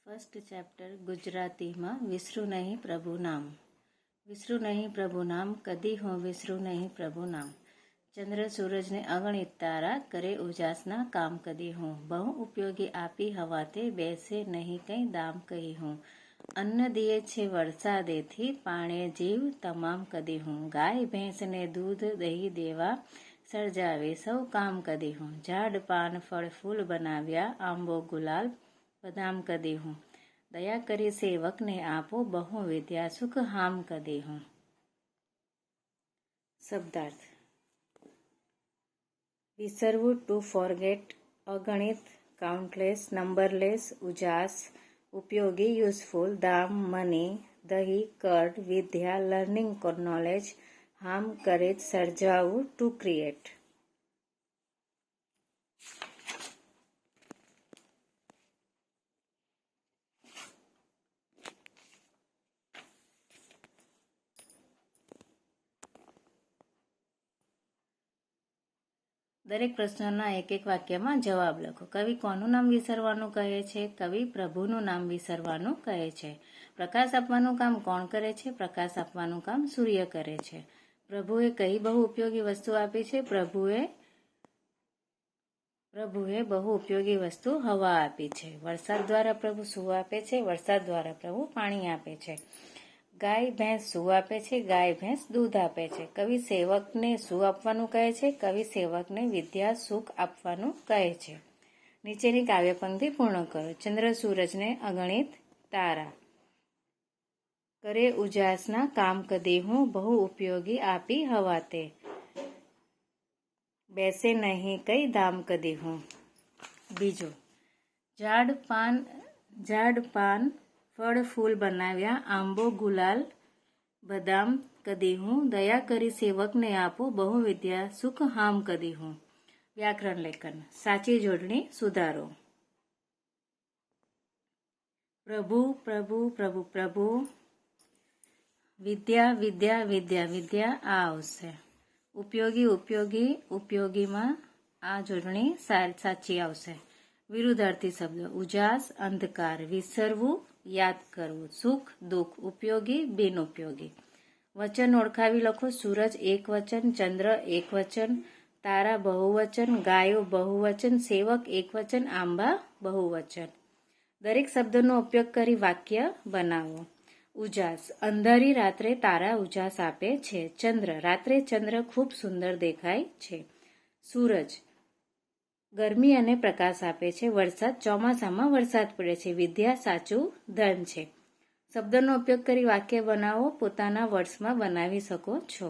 First chapter ગુજરાતીમાં વિસરું નહીં પ્રભુ નામ. વિસરું નહીં પ્રભુ નામ, કદી હું વિસરું નહીં પ્રભુ નામ. ચંદ્ર સૂરજને અગણિત તારા, કરે ઉજાસના કામ કદી હું. બહુ ઉપયોગી આપી હવાતે, બેસે નહીં કંઈ દામ કહી હું. અન્ન દિયે છે વરસાદેથી, પાણે જીવ તમામ કદી હું. ગાય ભેંસને દૂધ દહીં દેવા, સર્જાવે સૌ કામ કદી હું. ઝાડ પાન ફળ ફૂલ બનાવ્યા, આંબો ગુલાલ બદામ કદી હું. દયા કરી સેવકને આપો, બહુ વિદ્યા સુખ હામ કદી હું. શબ્દાર્થ: વિસરવું, ટુ ફોરગેટ, અગણિત, કાઉન્ટલેસ, નંબરલેસ, ઉજાસ, ઉપયોગી, યુઝફુલ, દામ, મની, દહીં, કર્ડ, વિદ્યા, લર્નિંગ, નોલેજ, હામ, કરેજ, સર્જાવું, ટુ ક્રિએટ. દરેક પ્રશ્નના એક એક વાક્યમાં જવાબ લખો. કવિ કોનું નામ વિસરવાનું કહે છે? કવિ પ્રભુનું નામ વિસરવાનું કહે છે. પ્રકાશ આપવાનું કામ કોણ કરે છે? પ્રકાશ આપવાનું કામ સૂર્ય કરે છે. પ્રભુએ કઈ બહુ ઉપયોગી વસ્તુ આપી છે? પ્રભુએ બહુ ઉપયોગી વસ્તુ હવા આપી છે. વરસાદ દ્વારા પ્રભુ શું આપે છે? વરસાદ દ્વારા પ્રભુ પાણી આપે છે. ગાય ભેંસ શું આપે છે? ગાય ભેંસ દૂધ આપે છે. કવિ સેવકને શું આપવાનું કહે છે? કવિ સેવકને વિદ્યા સુખ આપવાનું કહે છે. નીચેની કાવ્ય પંક્તિ પૂર્ણ કરો. ચંદ્ર સૂરજને અગણિત તારા, કરે ઉજાસના કામ કદી હું. બહુ ઉપયોગી આપી હવાતે, બેસે નહીં કઈ દામ કદી હું. બીજું, ઝાડ પાન ફળ ફૂલ બનાવ્યા, આંબો ગુલાલ બદામ કદી હું. દયા કરી સેવકને આપો, બહુ વિદ્યા સુખ હામ કદી હું. વ્યાકરણ લેખન: સાચી જોડણી સુધારો. પ્રભુ પ્રભુ પ્રભુ પ્રભુ, વિદ્યા વિદ્યા વિદ્યા વિદ્યા આ આવશે. ઉપયોગી ઉપયોગી ઉપયોગીમાં આ જોડણી સાચી આવશે. વિરુદ્ધાર્થી શબ્દ: ઉજાસ અંધકાર, વિસરવું યાદ કરવું, સુખ દુઃખ, ઉપયોગી બિનઉપયોગી. વચન ઓળખાવી લખો. સૂરજ એકવચન, ચંદ્ર એકવચન, તારા બહુવચન, ગાયો બહુવચન, સેવક એકવચન, આંબા બહુવચન. દરેક શબ્દનો ઉપયોગ કરી વાક્ય બનાવો. ઉજાસ: અંધારી રાત્રે તારા ઉજાસ આપે છે. ચંદ્ર: રાત્રે ચંદ્ર ખૂબ સુંદર દેખાય છે. સૂરજ: ગરમી અને પ્રકાશ આપે છે. વરસાદ: ચોમાસામાં વરસાદ પડે છે. વિદ્યા: સાચું ધન છે. શબ્દનો ઉપયોગ કરી વાક્ય બનાવો. પોતાના વર્ડ્સમાં બનાવી શકો છો.